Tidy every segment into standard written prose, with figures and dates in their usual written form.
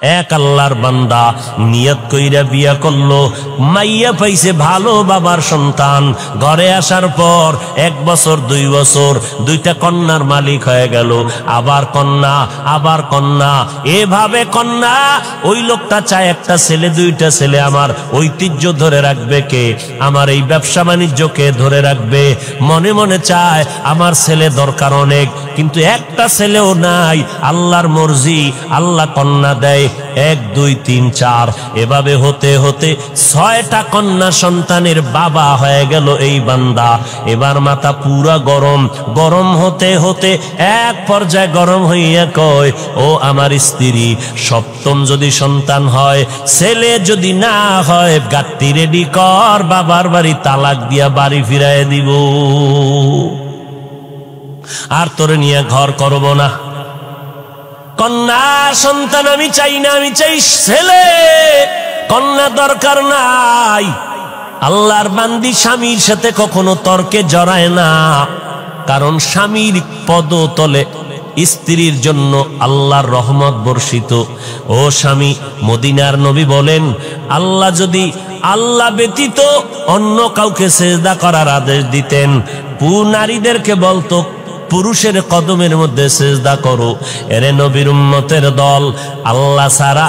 এক আল্লাহর বান্দা নিয়ত কইরা বিয়া করলো, মাইয়া পাইছে ভালো বাবার সন্তান। ঘরে আসার পর 1 বছর 2 বছর 2টা কন্যার মালিক হয়ে গেল, আবার কন্যা আবার কন্যা, এভাবে কন্যা। ওই লোকটা চায় একটা ছেলে 2টা ছেলে। আমার ঐতিহ্য ধরে রাখবে কে? আমার এই ব্যবসা বাণিজ্যকে ধরে রাখবে। মনে মনে চায় আমার ছেলে দরকার অনেক, কিন্তু একটা ছেলেও নাই। আল্লাহর মর্জি, আল্লাহ কন্যা দেয় 1 2 3 4, এভাবে হতে হতে 6টা কন্যা সন্তানের বাবা হয়ে গেল এই বান্দা। এবার মাথা পুরা গরম, গরম হতে হতে এক পর্যায়ে গরম হইয়া কয়, ও আমার স্ত্রী, 7ম যদি সন্তান হয়, ছেলে যদি না হয়, গাত্তি রেডি কর, বাবার বাড়ি তালাক দিয়া বাড়ি ফিরাইয়া দিব, আর তোরে নিয়ে ঘর করব না। কন্যা সন্তান আমি চাই না, আমি চাই ছেলে, কন্যা দরকার নাই। আল্লাহর বান্দি স্বামীর সাথে কখনো তর্কে জড়ায় না, কারণ স্বামীর পদতলে স্ত্রীর জন্য আল্লাহর রহমত বর্ষিত। ও স্বামী, মদিনার নবী বলেন, আল্লাহ যদি আল্লাহ ব্যতীত অন্য কাউকে সেজদা করার আদেশ দিতেন, নারীদেরকে বলতো পুরুষের কদমের মধ্যে সেজদা করো। এরে নবীর উম্মতের দল, আল্লাহ ছাড়া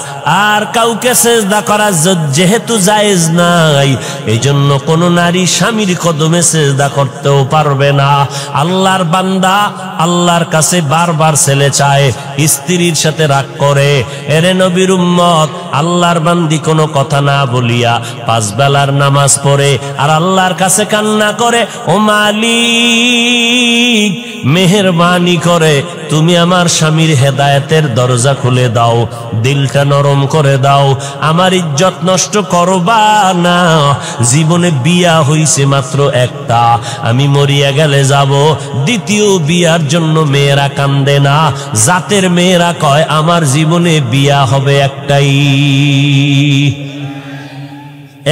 আর কাউকে সেজদা করা যেহেতু জায়েজ নাই, এই জন্য কোন নারী স্বামীর কদমে সেজদা করতেও পারবে না। আল্লাহর বান্দা আল্লাহর কাছে বারবার ছেলে চায়, স্ত্রীর সাথে রাগ করে। এরে নবীর উম্মত, আল্লাহর বান্দি কোনো কথা না বলিয়া 5 বেলার নামাজ পড়ে আর আল্লাহর কাছে কান্না করে, ও মালিক, মেহেরবানি করে তুমি আমার স্বামীর হেদায়েতের দরজা খুলে দাও, দিলটা নরম করে দাও, আমার ইজ্জত নষ্ট করবা না। জীবনে বিয়া হইছে মাত্র একটা, আমি মরিয়া গেলে যাব। দ্বিতীয় বিয়ার জন্য মেয়েরা কান্দে না, জাতের মেয়েরা কয় আমার জীবনে বিয়া হবে একটাই,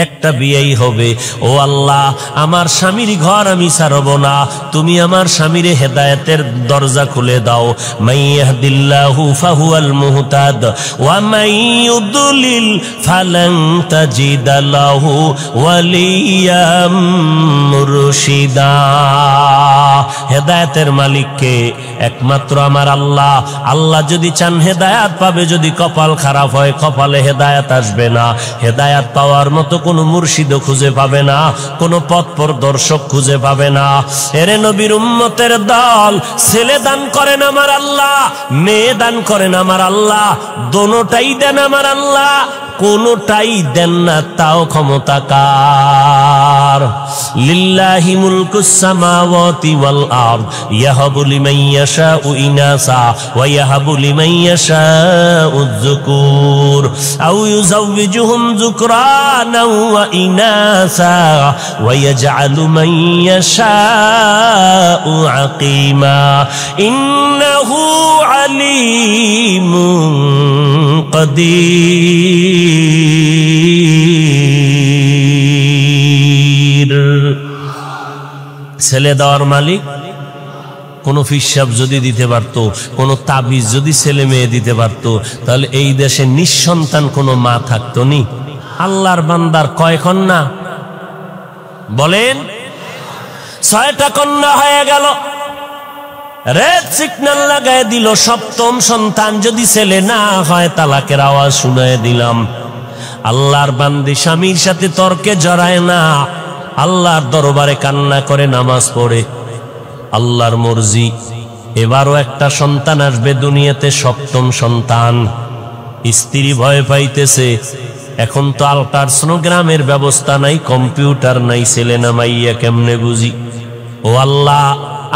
একটা বিয়েই হবে। ও আল্লাহ, আমার স্বামীর ঘর আমি ছাড়ব না, তুমি আমার স্বামীর হেদায়েতের দরজা খুলে দাও। মাইয়াহদিল্লাহু ফাহুয়াল মুহতাদ ওয়া মাইয়ুদলিল ফালান তাজিদা লাহু ওয়ালিয়াম মুরশিদা। হেদায়েতের মালিককে একমাত্র আমার আল্লাহ। আল্লাহ যদি চান হেদায়েত পাবে, যদি কপাল খারাপ হয় কপালে হেদায়েত আসবে না। হেদায়েত পাওয়ার মতো কোনো মুর্শিদও খুঁজে পাবে না, কোনো পথ প্রদর্শক খুঁজে পাবে না। এরে নবীর উম্মতের দল, ছেলে দান করেন আমার আল্লাহ, মেয়ে দান করেন আমার আল্লাহ, দোনোটাই দেন আমার আল্লাহ, কোনোটাই দেন না তাও ক্ষমতা কার। লিল্লাহি মুলকুস সামাওয়াতি ওয়াল আরদ ইয়াহাবু লিমান ইয়াশাউ ইনাসা ওয়া ইয়াহাবু লিমান ইয়াশাউ যুকুর আও ইউযাওয়িজুহুম যুকরানা ওয়া ইনাসা ওয়া ইয়াজআলু মান ইয়াশাউ আকিমা ইন্নাহু আলীমুন কাদির। ছেলে দেওয়ার মালিক। কোন ফিসাব যদি দিতে পারত, কোন তাবিজ যদি ছেলে মেয়ে দিতে পারত, তাহলে এই দেশে নিঃসন্তান কোনো মা থাকতো নি। আল্লাহর বান্দার কয় কন্যা বলেন? 6টা কন্যা হয়ে গেল। রেড সিগন্যাল লাগায় দিল, 7ম সন্তান যদি ছেলে না হয় তালাকের আওয়াজ শুনায় দিলাম। আল্লাহর বান্দি স্বামীর সাথে তর্কে জড়ায় না, আল্লাহর দরবারে কান্না করে নামাজ পড়ে। আল্লাহর মর্জি, এবারও একটা সন্তান আসবে দুনিয়াতে, 7ম সন্তান। স্ত্রী ভয় পাইতেছে, এখন তো আল্ট্রাসোনোগ্রামের ব্যবস্থা নাই, কম্পিউটার নাই, ছেলে না মাইয়া কেমনে বুঝি? ও আল্লাহ,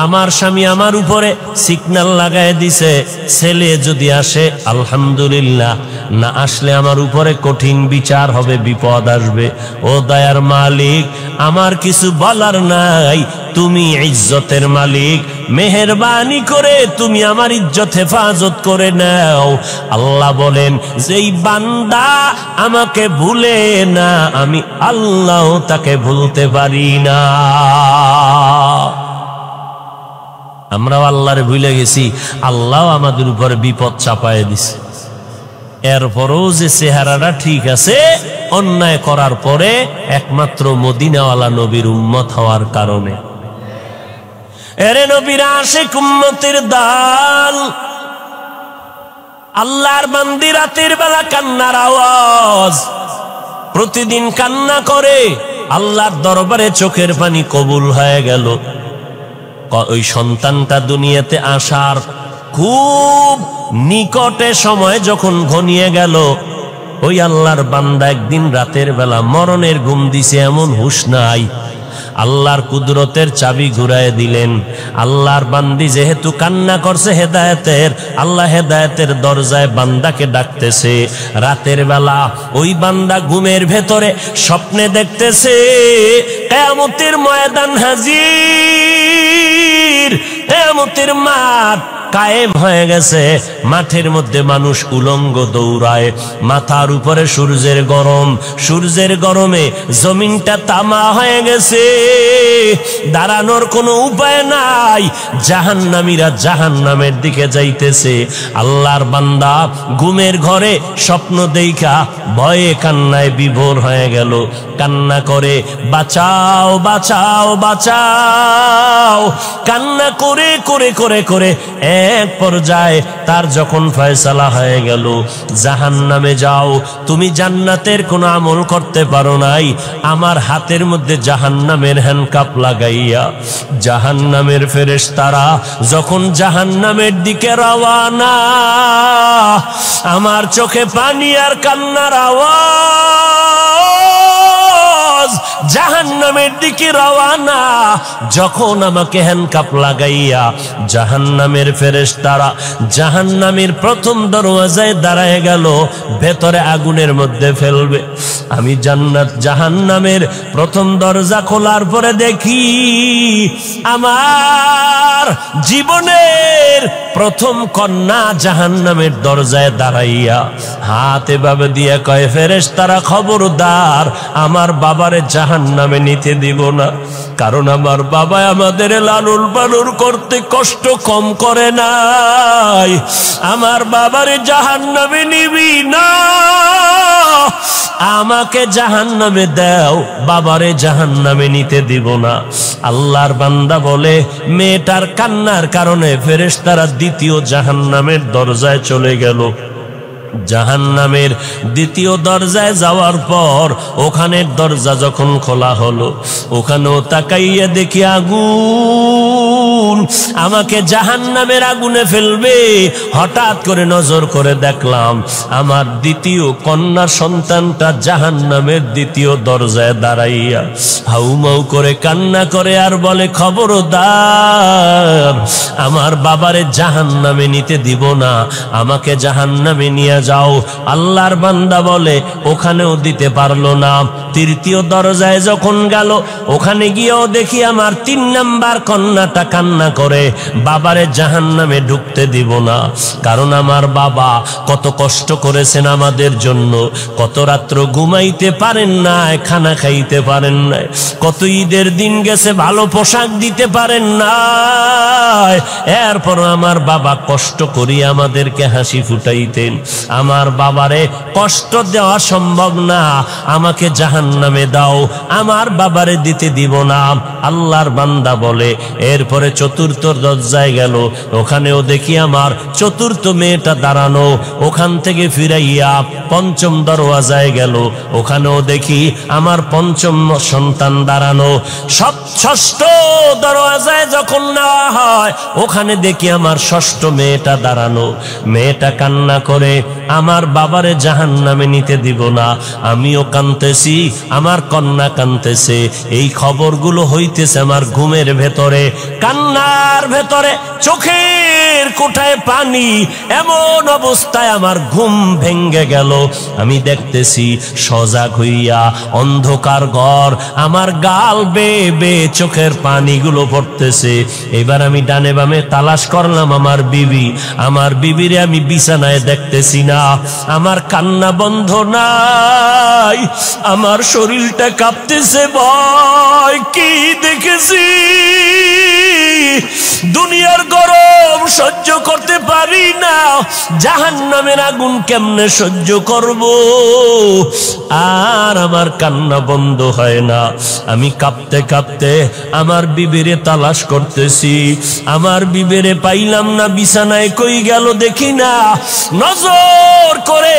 আমার স্বামী আমার উপরে সিগন্যাল লাগায় দিছে, ছেলে যদি আসে আলহামদুলিল্লাহ, না আসলে আমার উপরে কঠিন বিচার হবে, বিপদ আসবে। ও দয়ার মালিক, আমার কিছু বলার নাই, তুমি ইজ্জতের মালিক, মেহেরবানি করে তুমি আমার ইজ্জত হেফাজত করে নাও। আল্লাহ বলেন, যেই বান্দা আমাকে ভুলে না, আমি আল্লাহ তাকে ভুলতে পারি না। আমরাও আল্লাহরে ভুলে গেছি, আল্লাহ আমাদের উপরে বিপদ চাপায় দিছে। এরপরও যে চেহারাটা ঠিক আছে, অন্যায় করার পরে একমাত্র মদিনাওয়ালা নবীর উম্মত হওয়ার কারণে। এরে নবীর আশিক উম্মতের দল, আল্লাহর বান্দি রাতের বেলা কান্নার আওয়াজ, প্রতিদিন কান্না করে, আল্লাহর দরবারে চোখের পানি কবুল হয়ে গেল। ওই সন্তানটা দুনিয়াতে আসার খুব নিকটে সময় যখন ঘনিয়ে গেল, ওই আল্লাহর বান্দা একদিন রাতের বেলা মরণের ঘুম দিছে, এমন হুঁশ নাই। আল্লাহর কুদরতের চাবি ঘুরায় দিলেন। আল্লাহর বান্দি যেহেতু কান্না করছে হেদায়েতের, আল্লাহ হেদায়েতের দরজায় বান্দাকে ডাকতেছে। রাতের বেলা ওই বান্দা ঘুমের ভেতরে স্বপ্নে দেখতেছে কিয়ামতের ময়দান হাজির, কিয়ামতের মাঠ কায়েম হয়ে গেছে। মাঠের মধ্যে মানুষ উলঙ্গ দৌড়ায়, মাথার উপরে সূর্যের গরম, সূর্যের গরমে জমিনটা তামা হয়ে গেছে, দাঁড়ানোর কোনো উপায় নাই। জাহান্নামীরা জাহান্নামের দিকে যাইতেছে। আল্লাহর বান্দা ঘুমের ঘরে স্বপ্ন দেইখা ভয়ে কান্নায় বিভোর হয়ে গেল। কান্না করে বাঁচাও বাঁচাও বাঁচাও, কান্না করে করে করে করে এক পর্যায়ে তার যখন ফয়সালা হয়ে গেল, জাহান্নামে যাও, তুমি জান্নাতের কোনো আমল করতে পারো নাই, আমার হাতের মধ্যে জাহান্নামের হ্যান্ডকাপ লাগাইয়া জাহান্নামের ফেরেশতারা যখন জাহান্নামের দিকে রওয়ানা, আমার চোখে পানি আর কান্নার আওয়াজ, জাহান্নামের দিকে রওয়ানা। যখন আমাকে হ্যান্ডকাপ লাগাইয়া জাহান্নামের ফেরেশতারা জাহান্নামের প্রথম দরওয়াজায় দাঁড়ায় গেল, ভেতরে আগুনের মধ্যে ফেলবে। আমি জান্নাত জাহান্নামের প্রথম দরজা খোলার পরে দেখি আমার জীবনের প্রথম কন্যা জাহান্নামের দরজায় দাঁড়াইয়া হাত এভাবে দিয়ে কয়, ফেরেশতারা খবরদার আমার বাবারে জাহান্নামে নিতে দিব না, কারণ আমার বাবা আমাদের লালন পালন করতে কষ্ট কম করে নাই, আমার বাবারে জাহান্নামে নিবি না, আমাকে জাহান্নামে দাও, বাবারে জাহান্নামে নিতে দিব না। আল্লাহর বান্দা বলে, মেয়েটার কান্নার কারণে ফেরেশতারা দ্বিতীয় জাহান্নামের দরজায় চলে গেল। জাহান্নামের দ্বিতীয় দরজায় যাওয়ার পর ওখানের দরজা যখন খোলা হলো, ওখানেও তাকাইয়া দেখি আগুন, আমাকে জাহান্নামের আগুনে ফেলবে। হঠাৎ করে নজর করে দেখলাম আমার দ্বিতীয় কন্যা সন্তানটা জাহান্নামের দ্বিতীয় দরজায় দাঁড়াইয়া হাউমাউ করে কান্না করে আর বলে, খবরদার আমার বাবারে জাহান্নামে নিতে দিব না, আমাকে জাহান্নামে নিয়ে যাও। আল্লাহর বান্দা বলে, ওখানেও দিতে পারলো না। তৃতীয় দরজায় যখন গেল, ওখানে গিয়েও দেখি আমার 3 নাম্বার কন্যাটা কান্না করে, বাবারে জাহান্নামে ঢুকতে দিব না, কারণ আমার বাবা কত কষ্ট করেছেন আমাদের জন্য, কত রাত্র ঘুমাইতে পারেন নাই, খানা খাইতে পারেন নাই, কত ঈদের দিন গেছে ভালো পোশাক দিতে পারেন নাই, এরপর আমার বাবা কষ্ট করি আমাদেরকে হাসি ফুটাইতেন, আমার বাবারে কষ্ট দেওয়া সম্ভব না, আমাকে জাহান্নামে দাও, আমার বাবারে দিতে দিব না। আল্লাহর বান্দা বলে, এরপরে চতুর্থ দরজায় গেল, ওখানেও দেখি আমার চতুর্থ মেয়েটা দাঁড়ানো, ওখান থেকে ফিরাইয়া পঞ্চম দরওয়াজায় গেল, ওখানেও দেখি আমার পঞ্চম সন্তান দাঁড়ানো। ষষ্ঠ দরওয়াজায় যখন নেওয়া হয়, ওখানে দেখি আমার ষষ্ঠ মেয়েটা দাঁড়ানো, মেয়েটা কান্না করে, আমার বাবারে জাহান্নামে নিতে দিব না, আমিও কাঁদতেছি, আমার কন্যা কাঁদতেছে, এই খবরগুলো হইতেছে আমার ঘুমের ভেতরে, কান্নার ভেতরে চোখের কোঠায় পানি, এমন অবস্থায় আমার ঘুম ভেঙ্গে গেল। আমি দেখতেছি সজাগ হইয়া অন্ধকার ঘর, আমার গাল বেয়ে বেয়ে চোখের পানিগুলো পড়তেছে। এবার আমি ডানে বামে তালাশ করলাম আমার বিবি, আমার বিবিরে আমি বিছানায় দেখতেছি না, আমার কান্না বন্ধ নাই, আমার শরীরটা কাঁপতেছে, ভয় কি দেখেছি দুনিয়ার গরম সহ্য করতে পারি না, জাহান্নামের আগুন কেমনে সহ্য করব? আর আমার কান্না বন্ধ হয় না। আমি কাঁপতে কাঁপতে আমার বিবিরে তালাশ করতেছি, আমার বিবিরে পাইলাম না, বিছানায় কই গেল দেখি না। নজর করে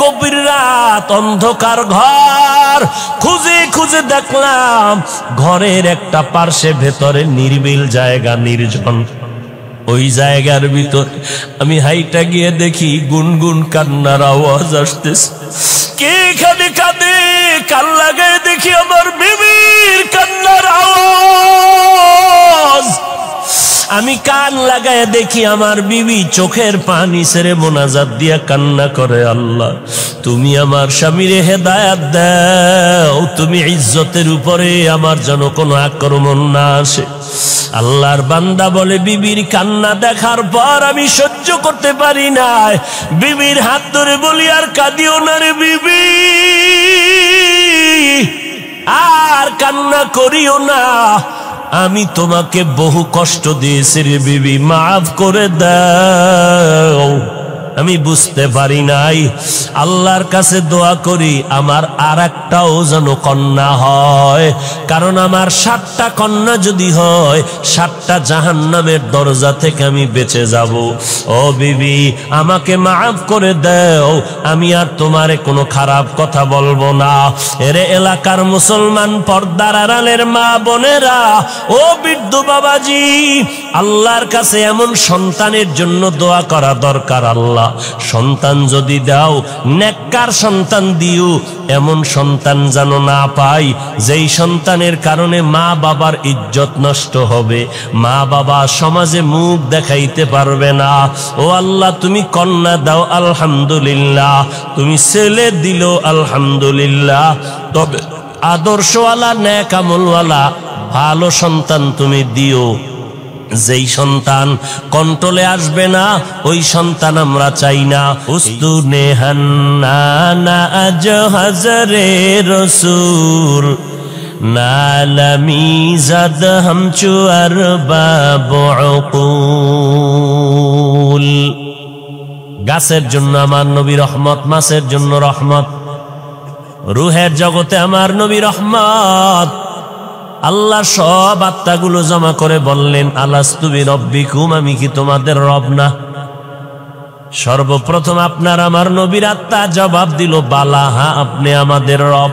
গভীর রাত, অন্ধকার ঘর খুঁজে খুঁজে দেখলাম ঘরের একটা পার্শ্বে ভেতরে নির্বিল জায়গা, নির্জন। ওই জায়গার ভিতর আমি হাইটা গিয়ে দেখি গুনগুন কান্নার আওয়াজ আসতেছে। কে এখানে কাঁদে? কান লাগায় দেখি আমার বিবির কান্নার আওয়াজ। আমি কান লাগায় দেখি আমার বিবি চোখের পানি ছেড়ে মোনাজাত দিয়া কান্না করে, আল্লাহ তুমি আমার স্বামীরে হেদায়াত দাও, তুমি ইজ্জতের উপরে আমার যেন কোনো আক্রমণ না আসে। আল্লাহর বান্দা বলে, বিবির কান্না দেখার পর আমি সহ্য করতে পারি না, বিবির হাত ধরে বলি, আর কাঁদিও না রে বিবি, আর কান্না করিও না, আমি তোমাকে বহু কষ্ট দিয়েছি রে বিবি, মাফ করে দাও। আমি বুঝতে পারি নাই। আল্লাহর কাছে দোয়া করি আমার আর একটাও যেন কন্যা হয়, কারণ আমার 7টা কন্যা যদি হয় 7টা জাহান্নামের দরজা থেকে আমি বেঁচে যাব। ও বিবি, আমাকে মাফ করে দাও, আমি আর তোমারে কোনো খারাপ কথা বলবো না। এরে এলাকার মুসলমান, পর্দার আড়ালের মা বোনেরা, ও বৃদ্ধ বাবাজি, আল্লাহর কাছে এমন সন্তানের জন্য দোয়া করা দরকার। আল্লাহ সন্তান যদি দাও, নেককার সন্তান দিও, এমন সন্তান যেন না পাই যেই সন্তানের কারণে মা বাবার ইজ্জত নষ্ট হবে, মা বাবা সমাজে মুখ দেখাইতে পারবে না। ও আল্লাহ, তুমি কন্যা দাও আলহামদুলিল্লাহ, তুমি ছেলে দিলো আলহামদুলিল্লাহ, তবে আদর্শওয়ালা নেক আমলওয়ালা ভালো সন্তান তুমি দিও। যেই সন্তান কন্ট্রোলে আসবে না ওই সন্তান আমরা চাই না। উস্তুনে হান্নানা আজ হাজরে রসুল নালামি জাদ হামচু আরবাব উকুল। গাছের জন্য আমার নবী রহমত, মাছের জন্য রহমত, রুহের জগতে আমার নবী রহমত। আল্লাহ সব আত্মাগুলো জমা করে বললেন, আলাস্তু বিরব্বিকুম, আমি কি তোমাদের রব না? সর্বপ্রথম আপনার আমার নবীর আত্মা জবাব দিল, বালা, হ্যাঁ আপনি আমাদের রব।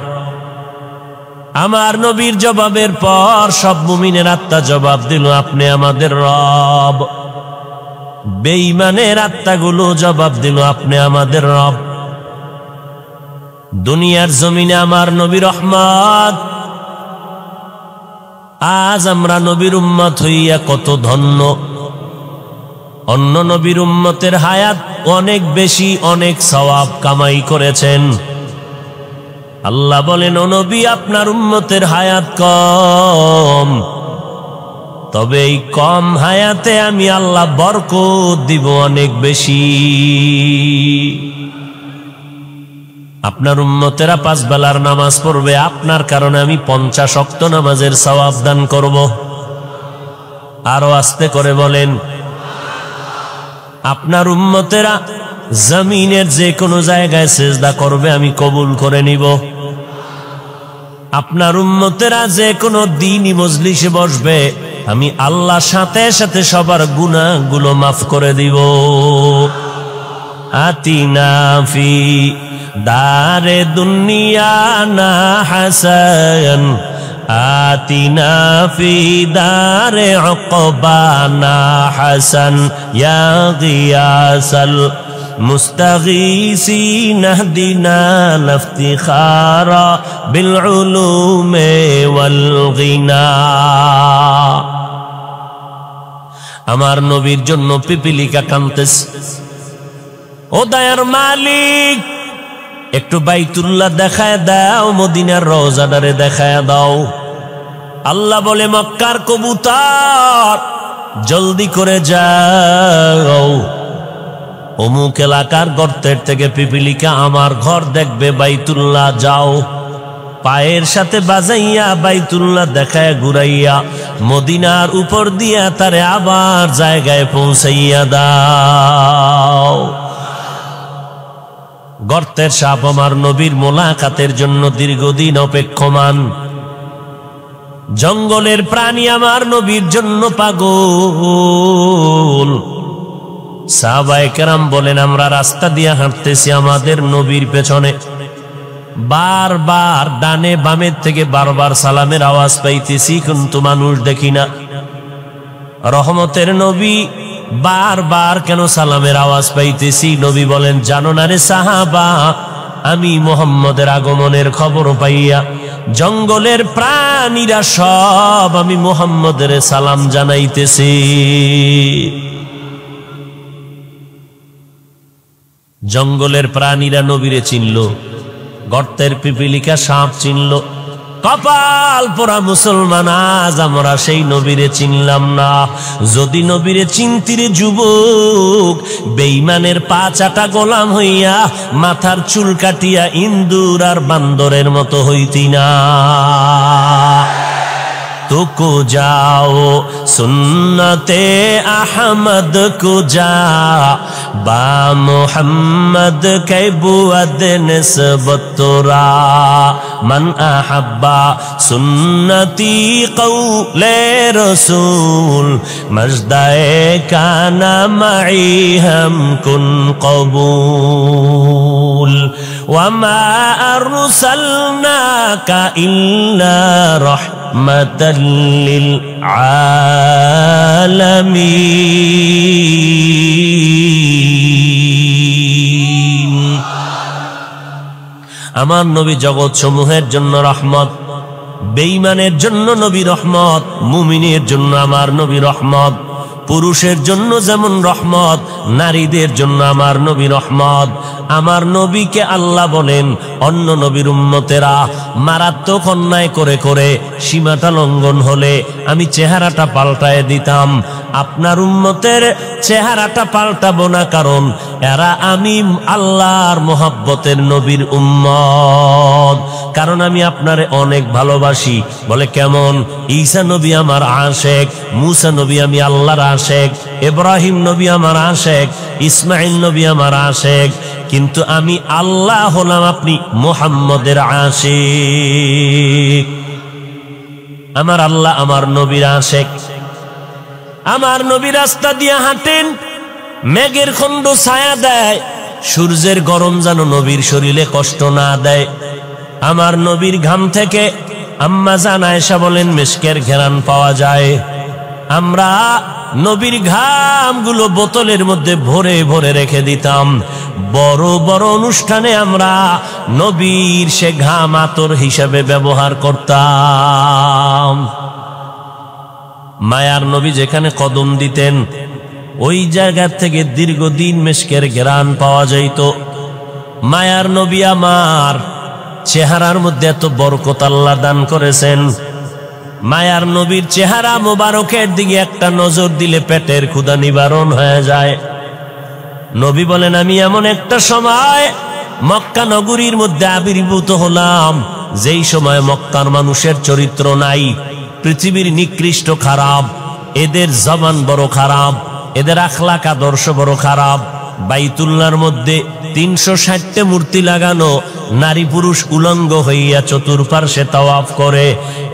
আমার নবীর জবাবের পর সব মুমিনের আত্মা জবাব দিল, আপনি আমাদের রব। বেঈমানের আত্মাগুলো জবাব দিল, আপনি আমাদের রব। দুনিয়ার জমিনে আমার নবী রহমত। আজ আমরা নবীর উম্মত হইয়া কত ধন্য। অন্য নবীর উম্মতের হায়াত অনেক বেশি, অনেক সওয়াব কামাই করেছেন। আল্লাহ বলেন, ও নবী, আপনার উম্মতের হায়াত কম, তবে এই কম হায়াতে আমি আল্লাহ বরকত দিব অনেক বেশি। আপনার উম্মতেরা 5 বেলার নামাজ পড়বে, আপনার কারণে আমি 50 ওয়াক্ত নামাজের সওয়াব দান করব। আরো আস্তে করে বলেন, আপনার উম্মতেরা জমিনের যে কোনো জায়গায় সিজদা করবে, আমি কবুল করে নিব। আপনার উম্মতেরা যে কোনো দ্বীনি মজলিসে বসবে, আমি আল্লাহ সাথে সাথে সবার গুনাহগুলো মাফ করে দিব। আতিনা ফি দারে দুনিয়া না হাসান, আতিনা ফি দারে উকবানা হাসান, ইয়া গিয়াসাল মুস্তাগীসিন ইহদিনা লিফতিখারা বিল উলুমি ওয়াল গিনা। আমার নবীর জন্য পিপিলিকা কাঁদতেছে। ও দয়ার মালিক, একটু বাইতুল্লাহ দেখায় দাও, মদিনার রওজাটারে দেখায় দাও। আল্লাহ বলে, মক্কার কবুতর জলদি করে যাও, অমুক এলাকার গর্তের থেকে পিপিলিকা আমার ঘর দেখবে, বাইতুল্লাহ যাও। পায়ের সাথে বাজাইয়া বাইতুল্লাহ দেখায় ঘুরাইয়া মদিনার উপর দিয়া তারে আবার জায়গায় পৌঁছাইয়া দাও। গর্তের সাপ আমার নবীর মোলাকাতের জন্য দীর্ঘদিন অপেক্ষমান, জঙ্গলের প্রাণী আমার নবীর জন্য পাগল। সাহাবায়ে কেরাম বলেন, আমরা রাস্তা দিয়ে হাঁটতেছি, আমাদের নবীর পেছনে বারবার ডানে বামের থেকে বারবার সালামের আওয়াজ পাইতেছি, কিন্তু মানুষ দেখি না। রহমতের নবী বারবার কেন সালামের আওয়াজ পাইতেছি? নবী বলেন, জানো না রে সাহাবা, আমি মুহাম্মদের আগমনের খবর পাইয়া জঙ্গলের প্রাণীরা সব আমি মুহাম্মদের সালাম জানাইতেছি। জঙ্গলের প্রাণীরা নবীরে চিনল, গর্তের পিপিলিকা সাপ চিনল। কপাল পোড়া মুসলমান, আজ আমরা সেই নবীরে চিনলাম না। যদি নবীরে চিনতিরে যুবক, বেঈমানের পা চাটা গোলাম হইয়া মাথার চুল কাটিয়া ইন্দুর আর বান্দরের মতো হইতি না। तुको जाओ सुन्नते अहमद को जा बा मोहम्मद के बुअद निस्बत तोरा मन अहब्बा सुन्नती कौले रसूल मजदाए काना मई हम कुन कबूल वमा अरसलनाका इल्ला रहमतल लिल आलमीन। আমার নবী জগৎ সমূহের জন্য রহমত, বেঈমানের জন্য নবী রহমত, মুমিনের জন্য আমার নবী রহমত। পুরুষের জন্য যেমন রহমত, নারীদের জন্য আমার নবী রহমত। আমার নবীকে আল্লাহ বলেন, অন্য নবীর উম্মতেরা মারাত্মক অন্যায় করে করে সীমাটা লঙ্ঘন হলে আমি চেহারাটা পাল্টায় দিতাম, আপনার উম্মতের চেহারাটা পাল্টাবো না, কারণ এরা আমি আল্লাহর মোহাব্বতের নবীর উম্মত, কারণ আমি আপনারে অনেক ভালোবাসি। বলে কেমন? ঈসা নবী আমার আশেক, মুসা নবী আমি আল্লাহর আশেক, ইব্রাহিম নবী আমার আশেক, ইসমাইল নবী আমার আশেক, কিন্তু আমি আল্লাহ হলাম আপনি মুহাম্মদের আশেক। আমার আল্লাহ আমার নবীর আশেক। আমার নবী রাস্তা দিয়ে হাঁটেন, মেঘের খণ্ড ছায়া দেয়, সূর্যের গরম যেন নবীর শরীরে কষ্ট না দেয়। আমার নবীর ঘাম থেকে আম্মা জান আয়েশা বলেন মিশকের ঘ্রাণ পাওয়া যায়। আমরা নবীর ঘামগুলো বোতলের মধ্যে ভরে ভরে রেখে দিতাম, বড় বড় অনুষ্ঠানে আমরা নবীর সে ঘাম আতর হিসাবে ব্যবহার করতাম। মায়ার নবী যেখানে কদম দিতেন ওই জায়গা থেকে দীর্ঘদিন মিশকের ঘ্রাণ পাওয়া যাইত। মায়ার নবী আমার চেহারার মধ্যে এত বরকত আল্লাহ দান করেছেন, মায়ার নবীর চেহারা মোবারকের দিকে একটা নজর দিলে পেটের ক্ষুধা নিবারণ হয়ে যায়। নবী বলেন, আমি এমন একটা সময় মক্কা নগরীর মধ্যে আবির্ভূত হলাম, যেই সময় মক্কার মানুষের চরিত্র নাই, পৃথিবীর নিকৃষ্ট খারাপ, এদের জবান বড় খারাপ, এদের আখলাক আদর্শ বড় খারাপ। বাইতুল্লাহর মধ্যে 360টা মূর্তি লাগানো, নারী পুরুষ উলঙ্গ হইয়া চতুর্পার্শ্বে তাওয়াফ করে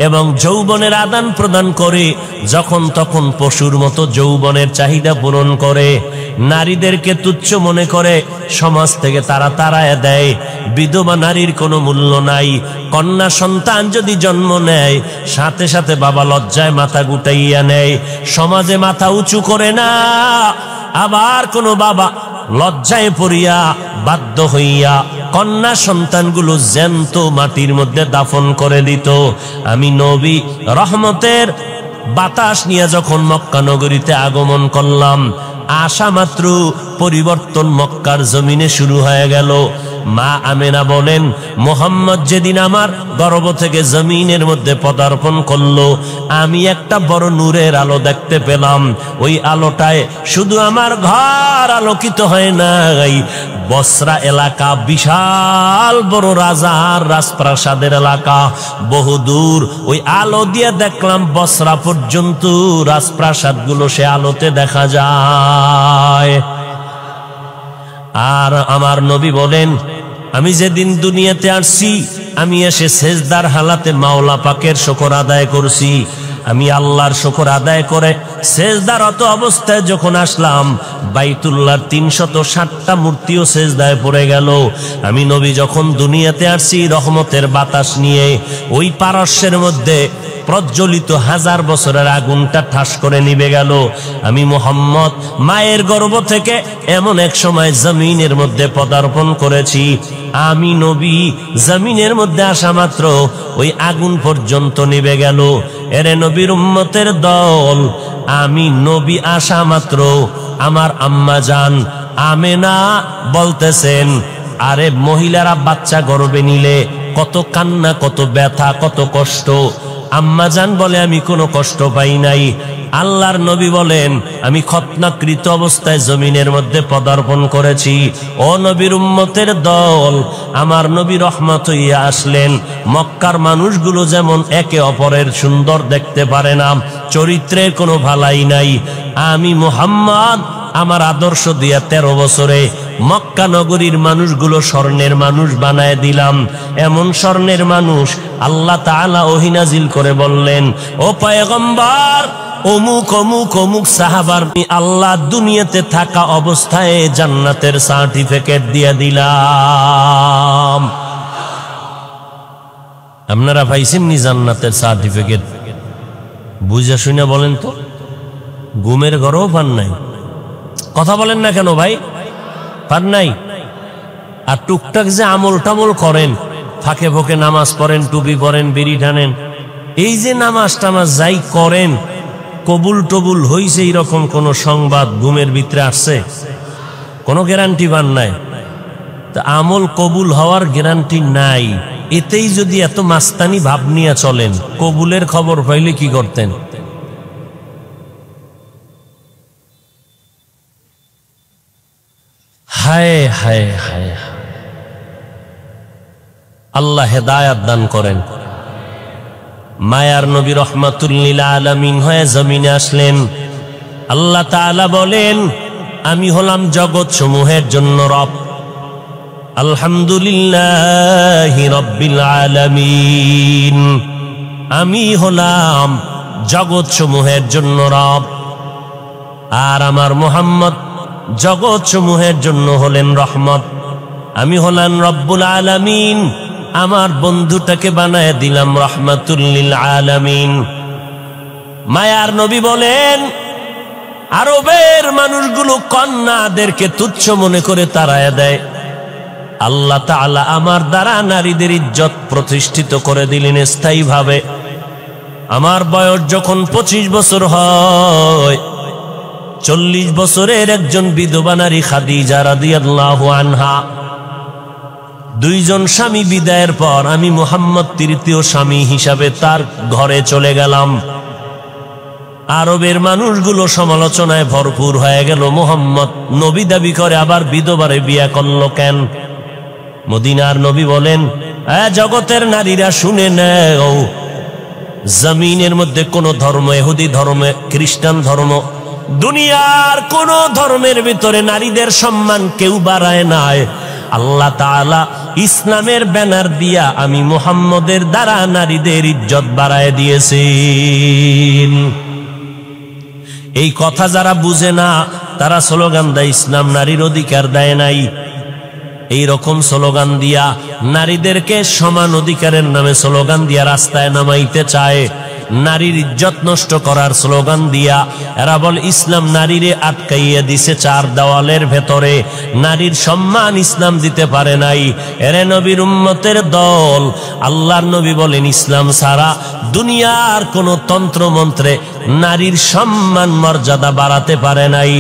এবং যৌবনের আদান প্রদান করে, যখন তখন পশুর মতো যৌবনের চাহিদা পূরণ করে, নারীদেরকে তুচ্ছ মনে করে, সমাজ থেকে তারা তাড়ায় দেয়। বিধবা নারীর কোনো মূল্য নাই। কন্যা সন্তান যদি জন্ম নেয়, সাথে সাথে বাবা লজ্জায় মাথা গুটাইয়া নেয়, সমাজে মাথা উঁচু করে না। আবার কোনো বাবা লজ্জায় পড়িয়া বাধ্য হইয়া কন্যা সন্তানগুলো জ্যান্ত মাটির মধ্যে দাফন করে দিত। আমি নবী রহমতের বাতাস নিয়ে যখন মক্কা নগরীতে আগমন করলাম, আশা মাত্র পরিবর্তন মক্কার জমিনে শুরু হয়ে গেল। মা আমেনা বলেন, মোহাম্মদ যেদিন আমার গর্ভ থেকে জমিনের মধ্যে পদার্পণ করলো, আমি একটা বড় নূরের আলো দেখতে পেলাম। ওই আলোটায় শুধু আমার ঘর আলোকিত হয় নাই, বসরা এলাকা বিশাল বড় রাজার রাজপ্রাসাদের এলাকা, বহুদূর। ওই আলো দিয়ে দেখলাম বসরা পর্যন্ত রাজপ্রাসাদগুলো সে আলোতে দেখা যায়। আর আমার নবী বলেন, আমি যেদিন দুনিয়াতে আসছি আমি এসে সেজদার হালাতে মাওলা পাকের শুকর আদায় করছি। আমি আল্লাহর শুকর আদায় করে সেজদারত অবস্থায় যখন আসলাম, বাইতুল্লাহর ৩৬০টা মূর্তিও সেজদায় পড়ে গেল। আমি নবী যখন দুনিয়াতে আসছি রহমতের বাতাস নিয়ে, ওই পারস্যের মধ্যে প্রজ্বলিত 1000 বছরের আগুনটা ঠাস করে নিভে গেল। আমি মুহাম্মদ মায়ের গর্ভ থেকে এমন এক সময় জমিনের মধ্যে পদার্পণ করেছি। আমি নবী জমিনের মধ্যে আসা মাত্র ওই আগুন পর্যন্ত নিভে গেল। এরে নবীর উম্মতের দল, আমি নবী আসা মাত্র আমার আম্মা জান আমেনা বলতেছেন, আরে মহিলারা বাচ্চা গর্ভে নিলে কত কান্না, কত ব্যথা, কত কষ্ট। আম্মা জান বলে আমি কোনো কষ্ট পাই নাই। আল্লাহর নবী বলেন, আমি খতনাকৃত অবস্থায় জমিনের মধ্যে পদার্পণ করেছি। ও নবীর উম্মতের দল, আমার নবী রহমত হইয়া আসলেন। মক্কার মানুষগুলো যেমন একে অপরের সুন্দর দেখতে পারে না, চরিত্রের কোনো ভালাই নাই, আমি মুহাম্মদ আমার আদর্শ দিয়া 13 বছরে মক্কা নগরীর মানুষগুলো স্বর্ণের মানুষ বানায় দিলাম। এমন স্বর্ণের মানুষ আল্লাহ তাআলা ওহী নাজিল করে বললেন, ও পয়গম্বর, অমুক অমুক অমুক সাহাবার আল্লাহ দুনিয়াতে থাকা অবস্থায় জান্নাতের সার্টিফিকেট দিয়ে দিলাম। আপনারা পাইছেন নি জান্নাতের সার্টিফিকেট? বুঝা শুনে বলেন তো, ঘুমের ঘরেও পান নাই? কথা বলেন না কেন ভাই? পান নাই? আর টুকটাক যে আমল টামল করেন, ফাঁকে ফোঁকে নামাজ পড়েন, টুপি পরেন, বিড়ি টানেন, এই যে নামাজ টামাজ যাই করেন, কবুল টবুল হইছে এরকম কোন সংবাদ ঘুমের ভিতরে আসছে? কোনো গ্যারান্টি পান নাই। তা আমল কবুল হওয়ার গ্যারান্টি নাই, এতেই যদি এত মাস্তানি ভাব নিয়ে চলেন, কবুলের খবর পাইলে কি করতেন? হায় হায় হায়, আল্লাহ হেদায়াত দান করেন। মায়ার নবী রহমাতুল লিল আলামিন হয়ে জমিনে আসলেন। আল্লাহ তাআলা বলেন, আমি হলাম জগৎ সমূহের জন্য রব। আলহামদুলিল্লাহি রাব্বিল আলামিন, আমি হলাম জগৎ সমূহের জন্য রব। আর আমার মুহাম্মদ জগৎ সমূহের জন্য হলেন রহমত। আমি হলাম রব্বুল আলামিন, আমার বন্ধুটাকে বানায় দিলাম রহমাতুল লিল আলামিন। মায়ার নবী বলেন, আরবের মানুষগুলো কন্যাদেরকে তুচ্ছ মনে করে তাড়ায় দেয়। আল্লাহ তাআলা আমার দ্বারা নারীদের ইজ্জত প্রতিষ্ঠিত করে দিলেন স্থায়ীভাবে। আমার বয়স যখন 25 বছর হয়, 40 বছরের একজন বিধবা নারী খাদিজা রাদিয়াল্লাহু আনহা, 2 জন স্বামী বিদায়ের পর আমি মুহাম্মদ তৃতীয় স্বামী হিসাবে তার ঘরে চলে গেলাম। আরবের মানুষগুলো সমালোচনায় ভরপুর হয়ে গেল, মুহাম্মদ নবী দাবি করে আবার বিধবারে বিয়ে করল কেন? মদিনার নবী বলেন, জগতের নারীরা শুনে নাও, জমিনের মধ্যে কোন ধর্ম, ইহুদি ধর্ম, খ্রিস্টান ধর্ম, দুনিয়ার কোন ধর্মের ভিতরে নারীদের সম্মান কেউ বাড়ায় নাই। আল্লাহ তাআলা ইসলামের ব্যানার দিয়া আমি মুহাম্মদের দ্বারা নারীদের ইজ্জত বাড়ায় দিয়েছেন। এই কথা যারা বুঝে না তারা স্লোগান দেয় ইসলাম নারীর অধিকার দেয় নাই। এই রকম স্লোগান দিয়া নারীদেরকে সমান অধিকারের নামে স্লোগান দিয়া রাস্তায় নামাইতে চায়। নারীর ইজ্জত নষ্ট করার স্লোগান দিয়া এরা বলে ইসলাম নারীরে আটকাইয়া দিছে 4 দেওয়ালের ভেতরে, নারীর সম্মান ইসলাম দিতে পারে নাই। এরে নবীর উম্মতের দল, আল্লাহর নবী বলেন ইসলাম ছাড়া দুনিয়ার কোন তন্ত্র মন্ত্রে নারীর সম্মান মর্যাদা বাড়াতে পারে নাই।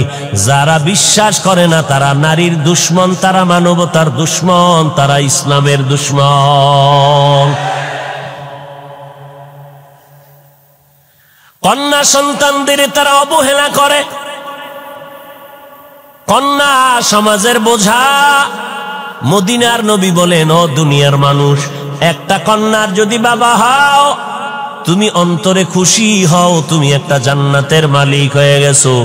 যারা বিশ্বাস করে না তারা নারীর দুশ্মন, তারা মানবতার দুশ্মন, তারা ইসলামের দুশ্মন। কন্যা সন্তানদের তারা অবহেলা করে, কন্যা সমাজের বোঝা। মদিনার নবী বলেন, ও দুনিয়ার মানুষ, একটা কন্যার যদি বাবা হও, তুমি অন্তরে খুশি হও, তুমি একটা জান্নাতের মালিক হয়ে গেছো।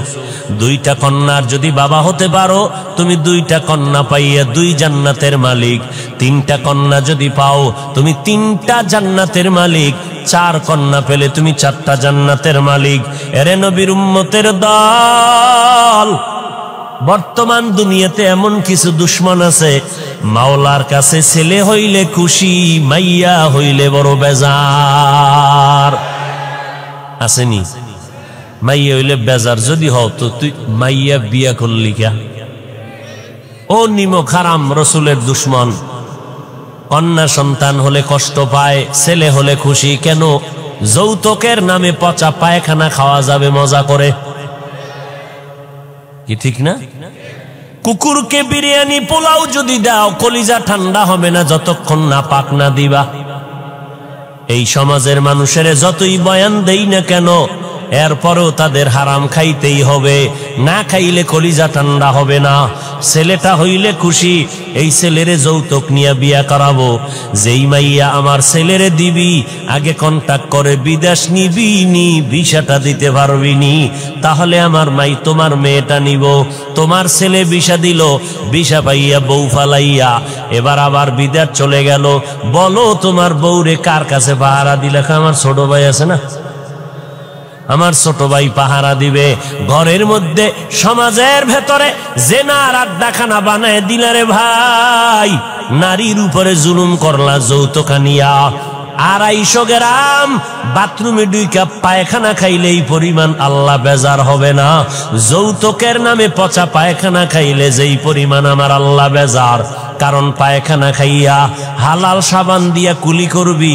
দুইটা কন্যার যদি বাবা হতে পারো, তুমি দুইটা কন্যা পাইয়া দুই জান্নাতের মালিক। তিনটা কন্যা যদি পাও, তুমি তিনটা জান্নাতের মালিক। চার কন্যা পেলে তুমি চারটা জান্নাতের মালিক। এরে নবীর উম্মতের দল, বর্তমান দুনিয়াতে এমন কিছু দুশ্মন আছে, মাওলার কাছে ছেলে হইলে খুশি, মাইয়া হইলে বড় বেজার। আসেনি? মাইয়া হইলে বেজার যদি হও, তো তুই মাইয়া বিয়া করলি কে? ও নিমক হারাম, রসুলের দুশ্মন। কন্যা সন্তান হলে কষ্ট পায়, ছেলে হলে খুশি কেন? যৌতুকের নামে পচা পায়খানা খাওয়া যাবে মজা করে, কি ঠিক না? কুকুরকে বিরিয়ানি পোলাও যদি দাও, কলিজা ঠান্ডা হবে না যতক্ষণ না পাক না দিবা। এই সমাজের মানুষের যতই বয়ান দেই না কেন, এরপরও তাদের হারাম খাইতেই হবে, না খাইলে কলিজা ঠান্ডা হবে না। ছেলেটা হইলে খুশি, এই ছেলেরে যৌতুক নিয়ে বিয়া করাবো। যেই মাইয়া আমার ছেলেরে দিবি, আগে কন্টাক্ট করে বিদেশ নিবি নি, ভিসাটা দিতে পারবি নি, তাহলে আমার মাই তোমার মেয়েটা নিব। তোমার ছেলে ভিসা দিল, ভিসা পাইয়া বউ ফালাইয়া এবার আবার বিদেশ চলে গেল। বলো তোমার বউরে কার কাছে পাহারা দিলে? আমার ছোট ভাই আছে না, আমার ছোট ভাই পাহারা দিবে। ঘরের মধ্যে সমাজের ভেতরে জেনার আড্ডাখানা বানায় দিলারে ভাই, নারীর উপরে জুলুম করলা যৌতুক আনিয়া। 250 গ্রাম বাথরুমে 2 কাপ পায়খানা খাইলে এই পরিমাণ আল্লাহ বেজার হবে না? যৌতুকের নামে পচা পায়খানা খাইলে যেই পরিমাণ আমার আল্লাহ বেজার। কারণ পায়খানা খাইয়া হালাল সাবান দিয়া কুলি করবি,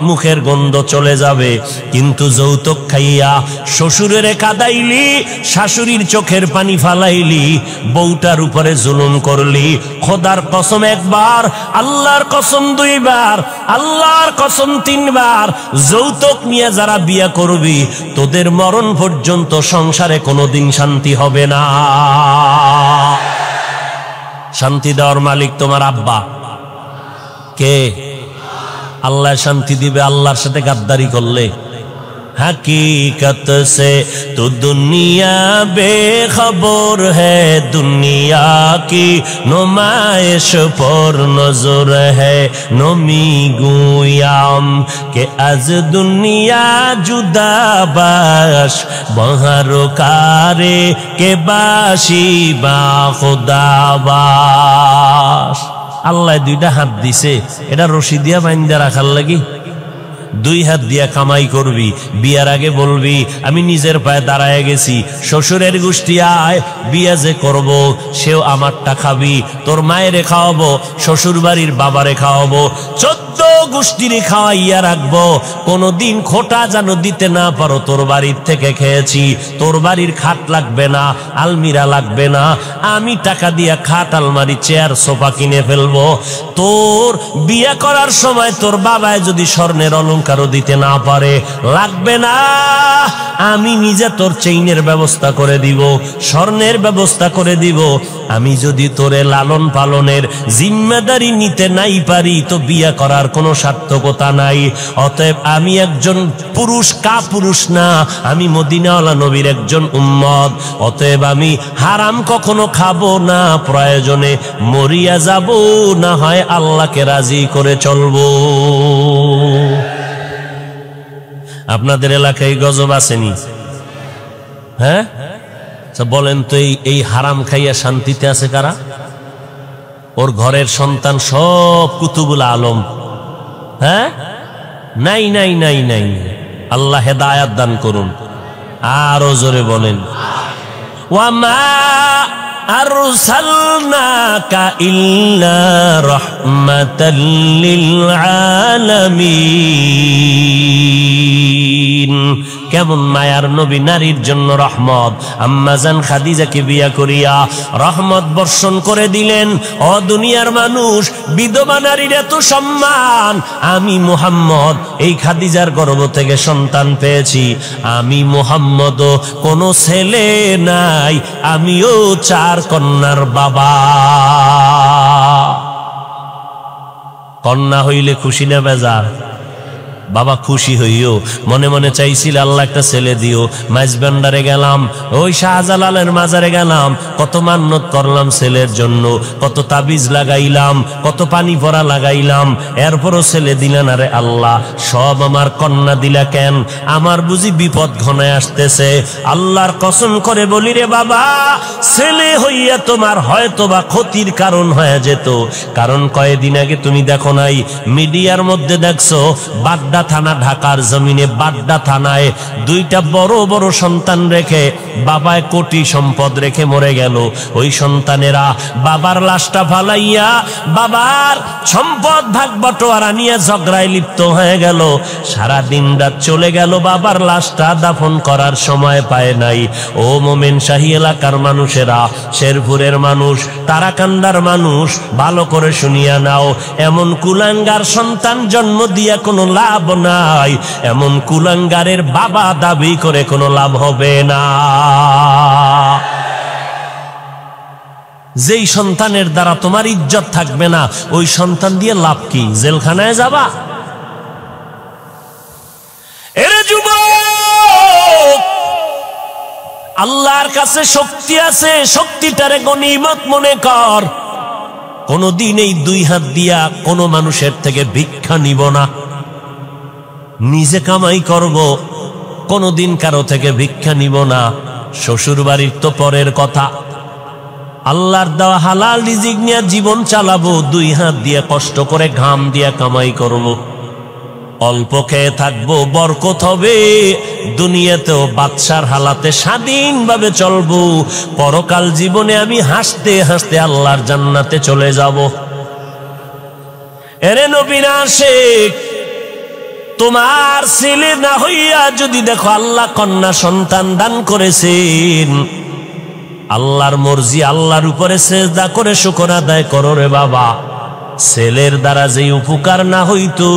মুখের গন্ধ চলে যাবে। কিন্তু যৌতুক খাইয়া শ্বশুরের কাদাইলি, শাশুড়ির চোখের পানি ফালাইলি, বউটার উপরে জুলুম করলি। খোদার কসম একবার, আল্লাহর কসম 2 বার, আল্লাহর কসম 3 বার, যৌতুক নিয়ে যারা বিয়া করবি, তোদের মরণ পর্যন্ত সংসারে কোনোদিন শান্তি হবে না। শান্তি দেওয়ার মালিক তোমার আব্বা কে? আল্লাহ শান্তি দিবে আল্লাহর সাথে গাদ্দারি করলে। हकीकत से तो दुनिया बेखबर है, दुनिया की नुमाइश पर नजर है। नमी गुयाम के आज दुनिया जुदा बाश, बहर कारे के बाशी बा खुदा बाश। আল্লাহ 2টা হাত দিছে, এটা রশি দিয়া বাইন্দা রাখার লাগি। 2 হাত দিয়া কামাই করবি, বিয়ার আগে বলবি আমি নিজের পায়ে দাঁড়ায় গেছি, শ্বশুরের গোষ্ঠী আয়, বিয়া যে করব সেও আমারটা খাবি, তোর মায়েরে খাওয়াবো, শ্বশুর বাড়ির বাবারে খাওয়াবো, 14 গোষ্ঠীরে খাওয়াইয়া রাখবো। কোনদিন খোটা যেন দিতে না পারো, তোর বাড়ির থেকে খেয়েছি, তোর বাড়ির খাট লাগবে না, আলমিরা লাগবে না, আমি টাকা দিয়া খাট, আলমারি, চেয়ার, সোফা কিনে ফেলবো। তোর বিয়া করার সময় তোর বাবায় যদি স্বর্ণের অলংকারও দিতে না পারে, লাগবে না, আমি নিজে তোর চেইনের ব্যবস্থা করে দিব, স্বর্ণের ব্যবস্থা করে দিব। আমি যদি তোরে লালন পালনের জিম্মেদারি নিতে নাই পারি, তো বিয়া করার কোনো সার্থকতা নাই। অতএব আমি একজন পুরুষ, কাপুরুষ না, আমি মদিনাওয়ালা নবীর একজন উম্মত। অতএব আমি হারাম কখনো খাবো না, প্রয়োজনে মরিয়া যাব, না হয় আল্লাহকে রাজি করে চলবো। আপনাদের এলাকায় গজব আসেনি? হ্যাঁ, বলেন তো, এই হারাম খাইয়া শান্তিতে আছে কারা? ওর ঘরের সন্তান সব কুতুবুল আলম। হ্যাঁ, নাই নাই নাই নাই। আল্লাহ হেদায়াত দান করুন। আরো জোরে বলেন, ওয়ামা আরসালনাকা ইল্লা রাহমাতাল লিল আলামিন। কেমন মায়ার নবী, নারীর জন্য রহমত। আম্মা জান খাদিজাকে বিয়া করিয়া রহমত বর্ষণ করে দিলেন। ও দুনিয়ার মানুষ, বিধবা নারীর এত সম্মান। আমি মুহাম্মদ এই খাদিজার গর্ভ থেকে সন্তান পেয়েছি। আমি মুহাম্মদও কোনো ছেলে নাই, আমিও 4 কন্যার বাবা। কন্যা হইলে খুশি না বেজার? বাবা খুশি হইও। মনে মনে চাইছিল আল্লাহ একটা ছেলে দিও। মাইজবান্ডারে গেলাম, ওই শাহজালালের মাজারে গেলাম, কত মান্নত করলাম ছেলের জন্য, কত তাবিজ লাগাইলাম, কত পানি ভরা লাগাইলাম, এরপরও ছেলে দিলা না রে আল্লাহ। সব আমার কন্যা দিলা কেন? আমার বুঝি বিপদ ঘনায় আসতেছে? আল্লাহর কসম করে বলি রে বাবা, ছেলে হইয়া তোমার হয়তো বা ক্ষতির কারণ হয়ে যেত। কারণ কয়েকদিন আগে তুমি দেখো নাই, মিডিয়ার মধ্যে দেখছো বাড্ডা থানা, ঢাকার জমিনে বাড্ডা থানায় 2টা বড় বড় সন্তান রেখে বাবায় কোটি সম্পদ রেখে মরে গেল। ওই সন্তানেরা বাবার লাশটা ফালাইয়া বাবার সম্পদ ভাগ বটোয়ারা নিয়ে ঝগড়ায় লিপ্ত হয়ে গেল। সারা দিন রাত চলে গেল, বাবার লাশটা দাফন করার সময় পায় নাই। ও মোমেন শাহী এলাকার মানুষেরা, শেরপুরের মানুষ, তারাকান্দার মানুষ, ভালো করে শুনিয়া নাও। এমন কুলাঙ্গার সন্তান জন্ম দিয়া কোনো লাভ নাই, এমন কুলাঙ্গারের বাবা দাবি করে কোনো লাভ হবে না। যেই সন্তানের দ্বারা তোমার ইজ্জত থাকবে না, ওই সন্তান দিয়ে লাভ কি? জেলখানায় যাবা? এরে যুবক, আল্লাহর কাছে শক্তি আছে, শক্তিটারে গনিমত মনে কর। কোনদিন এই 2 হাত দিয়া কোনো মানুষের থেকে ভিক্ষা নিব না, নিজে কামাই করব, কোনদিন কারো থেকে ভিক্ষা নিব না। শ্বশুর বাড়ির তো পরের কথা, আল্লাহর দেওয়া হালাল রিজিক নিয়ে জীবন চালাবো। 2 হাত দিয়ে কষ্ট করে ঘাম দিয়ে কামাই করব, অল্প খেয়ে থাকবো, বরকত হবে। দুনিয়াতেও বাদশার হালাতে স্বাধীনভাবে চলবো। পরকাল জীবনে আমি হাসতে হাসতে আল্লাহর জান্নাতে চলে যাব। এরে নবীন আশিক, তোমার ছেলে না হইয়া যদি দেখো আল্লাহ কন্যা সন্তান দান করেছেন, আল্লাহর মর্জি, আল্লাহর উপরে সেজদা করে শুকর আদায় করো রে বাবা। ছেলের দ্বারা যে উপকার না হইতো,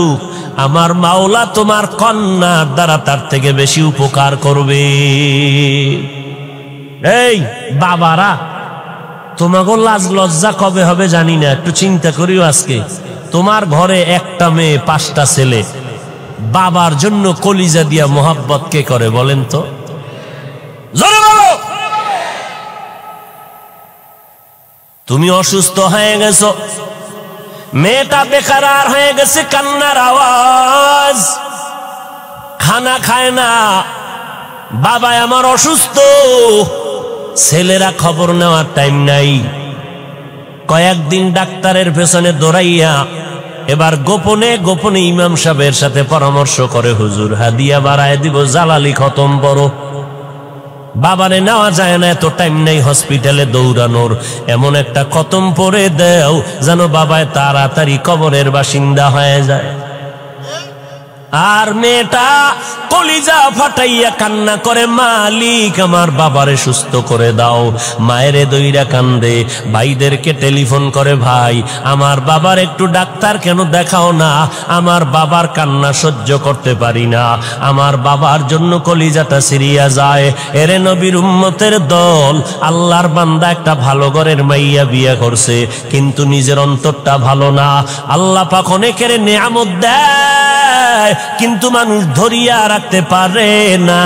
আমার মাওলা তোমার কন্যার দ্বারা তার থেকে বেশি উপকার করবে। এই বাবারা, তোমাকে লাজ লজ্জা কবে হবে জানি না, একটু চিন্তা করিও। আজকে তোমার ঘরে একটা মেয়ে, 5টা ছেলে, বাবার জন্য কলিজা দিয়া মোহাব্বত কে করে বলেন তো? জোরে বলো। তুমি অসুস্থ হয়ে গেছো, মেয়েটা বেকার হয়ে গেছে, কান্নার আওয়াজ, খানা খায় না, বাবা আমার অসুস্থ। ছেলেরা খবর নেওয়ার টাইম নাই, কয়েকদিন ডাক্তারের পেছনে দৌড়াইয়া এবার গোপনে গোপনে ইমাম সাহেবের সাথে পরামর্শ করে, হুজুর হাদিয়া বাড়ায় দিব, জালালি খতম বড়। বাবারে নেওয়া যায় না, এত টাইম নেই হসপিটালে দৌড়ানোর। এমন একটা খতম পড়ে দেও যেন বাবায় তাড়াতাড়ি কবরের বাসিন্দা হয়ে যায়। আর মেয়েটা কলিজা ফাটাইয়া কান্না করে, মালিক আমার বাবারে সুস্থ করে দাও। মায়েরে দইরা কান্দে, ভাইদেরকে টেলিফোন করে, ভাই আমার বাবার একটু ডাক্তার কেন দেখাও না, আমার বাবার কান্না সহ্য করতে পারি না, আমার বাবার জন্য কলিজাটা সিরিয়া যায়। এরে নবীর উম্মতের দল, আল্লাহর বান্দা একটা ভালো ঘরের মাইয়া বিয়ে করছে, কিন্তু নিজের অন্তরটা ভালো না। আল্লাহ পাক অনেকের নেয়ামত দেয়, কিন্তু মানুষ ধরিয়া রাখতে পারে না।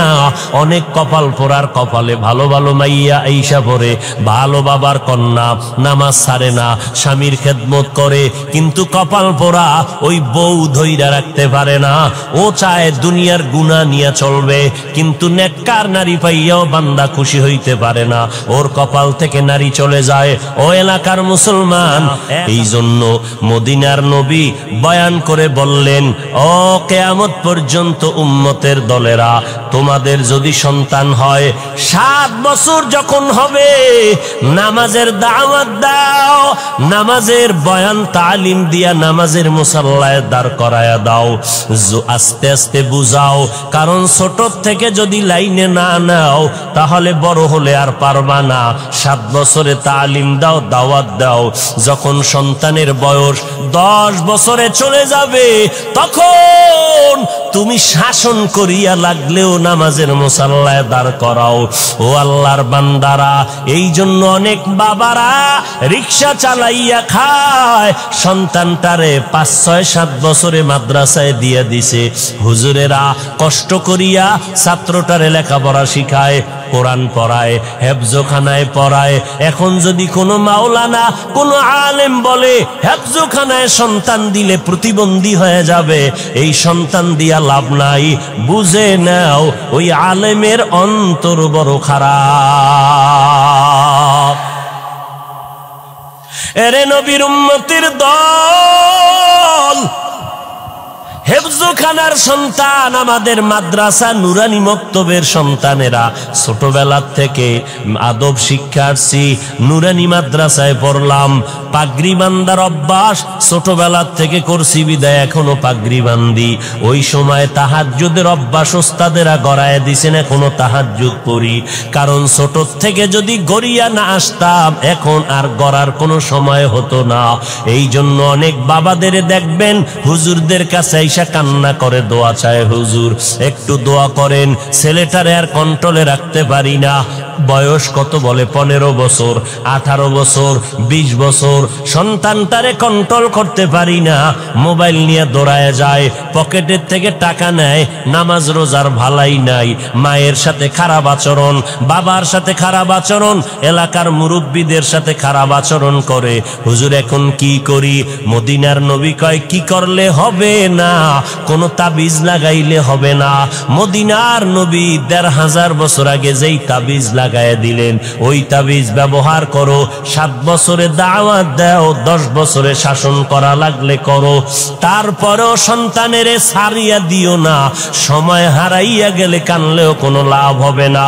অনেক কপাল পোড়ার কপালে ভালো ভালো মাইয়া আইসা পড়ে, ভালো বাবার কন্যা, নামাজ ছাড়ে না, স্বামীর খেদমত করে, কিন্তু কপাল পোড়া ওই বউ ধইরা রাখতে পারে না। ও চায় দুনিয়ার গুনাহ নিয়ে চলবে, কিন্তু নেককার নারী পাইয়াও বান্দা খুশি হইতে পারে না, ওর কপাল থেকে নারী চলে যায়। ও এলাকার মুসলমান, এই জন্য মদিনার নবী বয়ান করে বললেন, ও কিয়ামত পর্যন্ত উম্মতের দলেরা তোমাদের যদি সন্তান হয় 7 বছর যখন হবে নামাজের দাওয়াত দাও, নামাজের বয়ান তালিম দিয়া নামাজের মুসাল্লায় দাঁড় করায়া দাও, আস্তে আস্তে বুঝাও। কারণ ছোট থেকে যদি লাইনে না নাও তাহলে বড় হলে আর পারবা না। 7 বছরে তালিম দাও, দাওয়াত দাও। যখন সন্তানের বয়স 10 বছরে চলে যাবে তখন তুমি শাসন করিয়া লাগলেও নামাজের মুসাল্লায় দাঁড় করাও। ও আল্লাহর বান্দারা, এই জন্য অনেক বাবারা রিক্সা চালাইয়া খায়, সন্তানটারে 5, 6, 7 বছরে মাদ্রাসায় দিয়া দিছে। হুজুরেরা কষ্ট করিয়া ছাত্রটারে লেখাপড়া শিখায়, কোরআন পড়ায়, হেফজখানায় পড়ায়। এখন যদি কোনো মাওলানা কোনো আলেম বলে হেফজখানায় সন্তান দিলে প্রতিবন্ধী হয়ে যাবে, এই সন্তান দিয়া লাভ নাই। বুঝে নাও ওই আলেমের অন্তর বড় খারাপ। এরে নবীর উম্মতের দল, হেফজখানার সন্তান, আমাদের মাদ্রাসা নুরানি মক্তবের সন্তানেরা ছোটবেলার থেকে আদব শিক্ষা আসছি, নুরানি মাদ্রাসায় পড়লাম, পাগড়ি বান্দার অভ্যাস ছোটবেলার থেকে করছি বিদায় এখনো পাগড়ি বান্দি। ওই সময় তাহাজ্জুদের অভ্যাস ওস্তাদেরা গড়ায় দিছেন, এখনো তাহাজ্জুদ পড়ি। কারণ ছোট থেকে যদি গড়িয়া না আসতাম এখন আর গড়ার কোনো সময় হতো না। এই জন্য অনেক বাবাদের দেখবেন হুজুরদের কাছে কান্না করে দোয়া চায়, হুজুর একটু দোয়া করেন, ছেলেটারে আর কন্ট্রোলে রাখতে পারি না। বয়স কত বলে 15 বছর, 18 বছর, 20 বছর, সন্তানটারে কন্ট্রোল করতে পারি না। মোবাইল নিয়ে দৌড়ায় যায়, পকেটের থেকে টাকা নেয়, নামাজ রোজার ভালাই নাই, মায়ের সাথে খারাপ আচরণ, বাবার সাথে খারাপ আচরণ, এলাকার মুরব্বীদের সাথে খারাপ আচরণ করে। হুজুর এখন কি করি? মদিনার নবী কয় কি করলে হবে না, কোনো তাবিজ লাগাইলে হবে না। মদিনার নবী 1500 বছর আগে যেই তাবিজ লাগায় দিলেন ওই তাবিজ ব্যবহার করো। 7 বছরে দাওয়াত দাও, 10 বছরে শাসন করা লাগলে করো। তারপরেও সন্তানের ছাড়িয়া দিও না, সময় হারাইয়া গেলে কানলেও কোনো লাভ হবে না।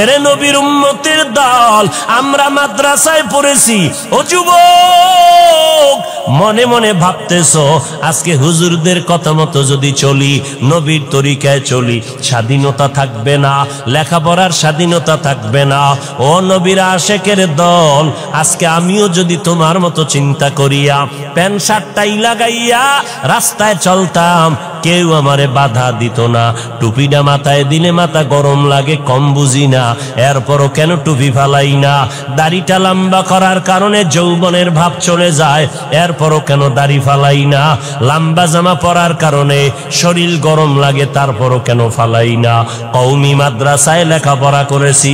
এরে নবীর উম্মতের দল, আমরা মাদ্রাসায় পড়েছি। ও যুবক, মনে মনে ভাবতেছো আজকে হুজুরদের কথা মতো যদি চলি, নবীর তরিকায় চলি, স্বাধীনতা থাকবে না, লেখাপড়ার স্বাধীনতা থাকবে না। ও নবীর আশেকের দল, আজকে আমিও যদি তোমার মতো চিন্তা করিয়া প্যান্ট শার্টটাই লাগাইয়া রাস্তায় চলতাম, কেউ আমারে বাধা দিত না। টুপিটা মাথায় দিলে মাথা গরম লাগে, কম বুঝি না, এরপরও কেন টুপি ফালাই না? দাড়িটা লম্বা করার কারণে যৌবনের ভাব চলে যায়, এরপরও কেন দাড়ি ফালাই না? লম্বা জামা পরার কারণে শরীর গরম লাগে, তারপরও কেন ফালাই না? কওমি মাদ্রাসায় লেখাপড়া করেছি,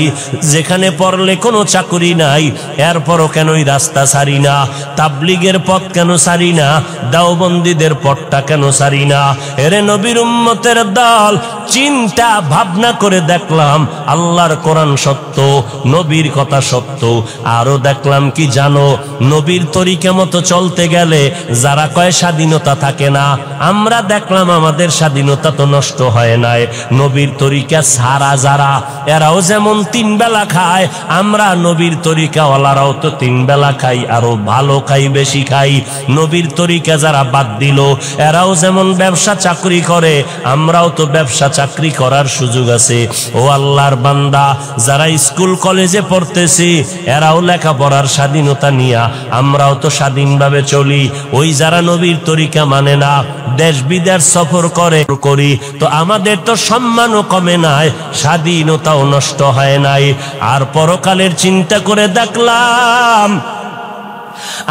যেখানে পড়লে কোনো চাকরি নাই, এরপরও কেন ওই রাস্তা ছাড়ি না? তাবলিগের পথ কেন ছাড়ি না? দেওবন্দীদের পথটা কেন ছাড়ি না? এরে নবীর উম্মতের দল, চিন্তা ভাবনা করে দেখলাম আল্লাহর কোরআন সত্য, নবীর কথা সত্য। আরো দেখলাম কি জানো, নবীর তরিকা মতো চলতে গেলে যারা কয় স্বাধীনতা থাকে না, আমরা দেখলাম আমাদের স্বাধীনতা তো নষ্ট হয় নাই। নবীর তরিকা সারা যারা, এরাও যেমন 3 বেলা খায়, আমরা নবীর তরিকাওয়ালারাও তো 3 বেলা খাই, আরো ভালো খাই, বেশি খাই। নবীর তরিকা যারা বাদ দিল, এরাও যেমন ব্যবসা চাকরি করে, আমরাও তো ব্যবসা চাকরি করার সুযোগ আছে। ও আল্লাহর বান্দা, যারা স্কুল কলেজে পড়তেছি, এরাও লেখাপড়ার স্বাধীনতা নিয়া, আমরাও তো স্বাধীনভাবে চলি। ওই যারা নবীর তরিকা মানে না, দেশ বিদেশ সফর করি, তো আমাদের তো সম্মানও কমে নাই, স্বাধীনতাও নষ্ট হয় নাই। আর পরকালের চিন্তা করে দেখলাম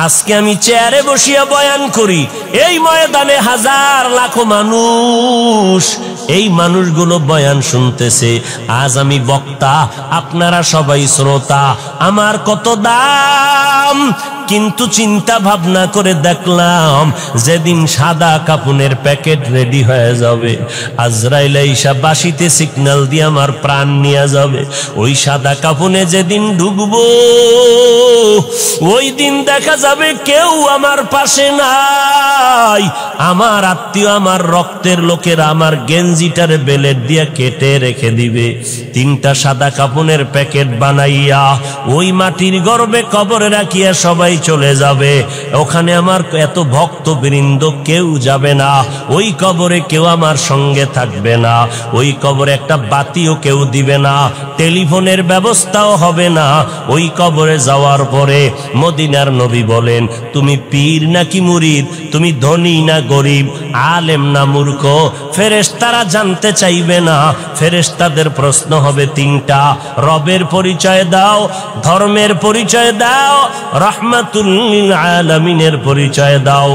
আজকে আমি চেয়ারে বসিয়া বয়ান করি, এই ময়দানে হাজার লাখো মানুষ, এই মানুষগুলো বয়ান শুনতেছে। আজ আমি বক্তা, আপনারা সবাই শ্রোতা, আমার কত দাম কিন্তু চিন্তা ভাবনা করে দেখলাম যেদিন সাদা কাফনের প্যাকেট রেডি হয়ে যাবে, আজরাইল আইসা বাঁশিতে সিগন্যাল দিয়ে আমার প্রাণ নিয়ে যাবে, ওই সাদা কাফনে যেদিন ঢুকবো ওই দিন দেখা যাবে কেউ আমার পাশে নাই। আমার আত্মীয়, আমার রক্তের লোকেরা আমার গেঞ্জিটার বেলেট দিয়ে কেটে রেখে দিবে। 3টা সাদা কাফনের প্যাকেট বানাইয়া ওই মাটির গর্ভে কবরে রাখিয়া সবাই চলে যাবে। ওখানে আমার এত ভক্তবৃন্দ কেউ যাবে না, ওই কবরে কেউ আমার সঙ্গে থাকবে না, ওই কবরে একটা বাতিও কেউ দিবে না, টেলিফোনের ব্যবস্থাও হবে না। ওই কবরে যাওয়ার পরে মদিনার নবী বলেন, তুমি পীর নাকি মুরিদ, তুমি ধনী না গরিব, আলেম না মূর্খ, ফেরেশতারা জানতে চাইবে না। ফেরেশতাদের প্রশ্ন হবে 3টা, রবের পরিচয় দাও, ধর্মের পরিচয় দাও, রাহমাতুল লিল আলামিনের পরিচয় দাও।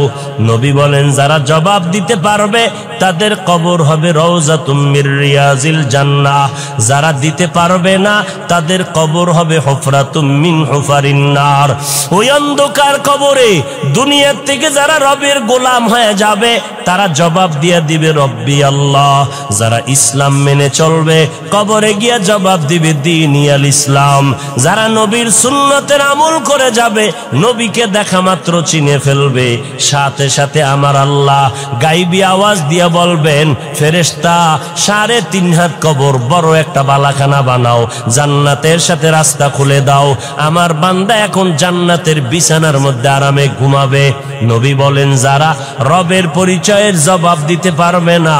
নবী বলেন, যারা জবাব দিতে পারবে তাদের কবর হবে রওজাতুম মির রিয়াজিল জান্নাহ, যারা দিতে পারবে না তাদের কবর হবে হুফরাতুম মিন হুফারিন নার। ওই অন্ধকার কবরে দুনিয়া থেকে যারা রবের গোলাম হয়ে যাবে তারা জবাব দিয়ে দিবে রব্বি আল্লাহ। যারা ইসলাম মেনে চলবে কবরে গিয়া জবাব দিবে দীনি আল ইসলাম। যারা নবীর সুন্নতের আমল করে যাবে, নবীকে দেখা মাত্র চিনে ফেলবে, সাথে সাথে আমার আল্লাহ গাইবী আওয়াজ দিয়া বলবেন, ফেরেশতা 3.5 হাত কবর বড় একটা বালাখানা বানাও, জান্নাতের সাথে রাস্তা খুলে দাও, আমার বান্দা এখন জান্নাতের বিছানার মধ্যে আরামে ঘুমাবে। নবী বলেন, যারা রবের পরিচয়ের জবাব দিতে পারবে না,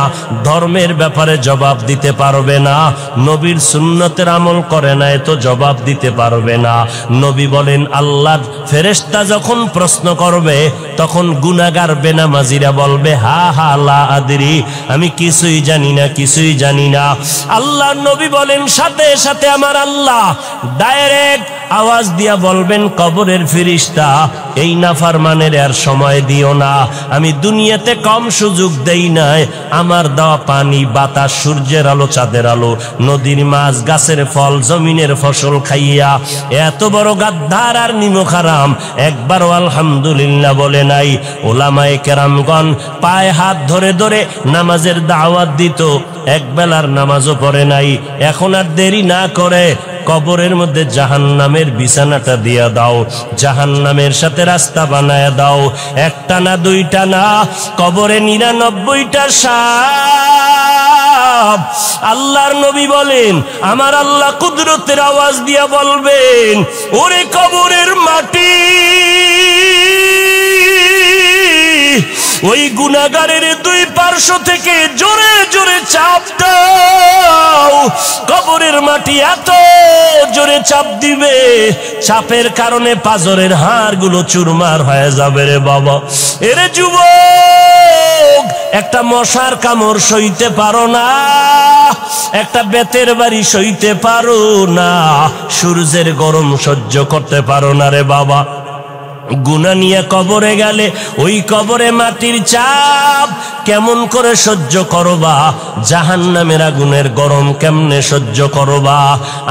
ধর্মের ব্যাপারে জবাব দিতে পারবে না, নবীর সুন্নতের আমল করে না, এত জবাব দিতে পারবে না। নবী বলেন, আল্লাহর ফেরেশতা যখন প্রশ্ন করবে তখন গুনাহগার বেনামাজিরা বলবে, হা হা লা আদরি, আমি কিছুই জানি না, কিছুই জানি না। আল্লাহর নবী বলেন, সাথে সাথে আমার আল্লাহ ডাইরেক্ট আওয়াজ দিয়া বলবেন, কবরের ফেরেশতা এই নাফরমানের আর সময় দিও না, আমি দুনিয়াতে কম সুযোগ দেই নাই, আমার দেওয়া পানি, বাতাস, সূর্যের আলো, চাঁদের আলো, নদীর মাছ, গাছের ফল, জমিনের ফসল খাইয়া এত বড় গাদ্দার আর নিমক হারাম একবারও আলহামদুলিল্লাহ বলে নাই। ওলামায়ে কেরামগণ পায়ে হাত ধরে ধরে নামাজের দাওয়াত দিত, একবেলার নামাজও পড়ে নাই। এখন আর দেরি না করে কবরের মধ্যে জাহান্নামের বিছানাটা দিয়া দাও, জাহান্নামের সাথে রাস্তা বানায়া দাও। 1টা না 2টা না, কবরে 99টা সাপ। আল্লাহর নবী বলেন, আমার আল্লাহ কুদরতের আওয়াজ দিয়া বলবেন, ওরে কবরের মাটি, ওই গুনাহগারের 2 পার্শ্ব থেকে জোরে জোরে চাপ দাও। কবরের মাটি এত জোরে চাপ দিবে, চাপের কারণে পাজরের হাড়গুলো চুরমার হয়ে যাবে রে বাবা। এরে যুবক, একটা মশার কামড় সইতে পারো না, একটা বেতের বাড়ি সইতে পারো না, সূর্যের গরম সহ্য করতে পারো না রে বাবা। গুনাহ নিয়ে কবরে গেলে ওই কবরে মাটির চাপ কেমন করে সহ্য করবা, জাহান্নামের আগুনের গরম কেমনে সহ্য করবা।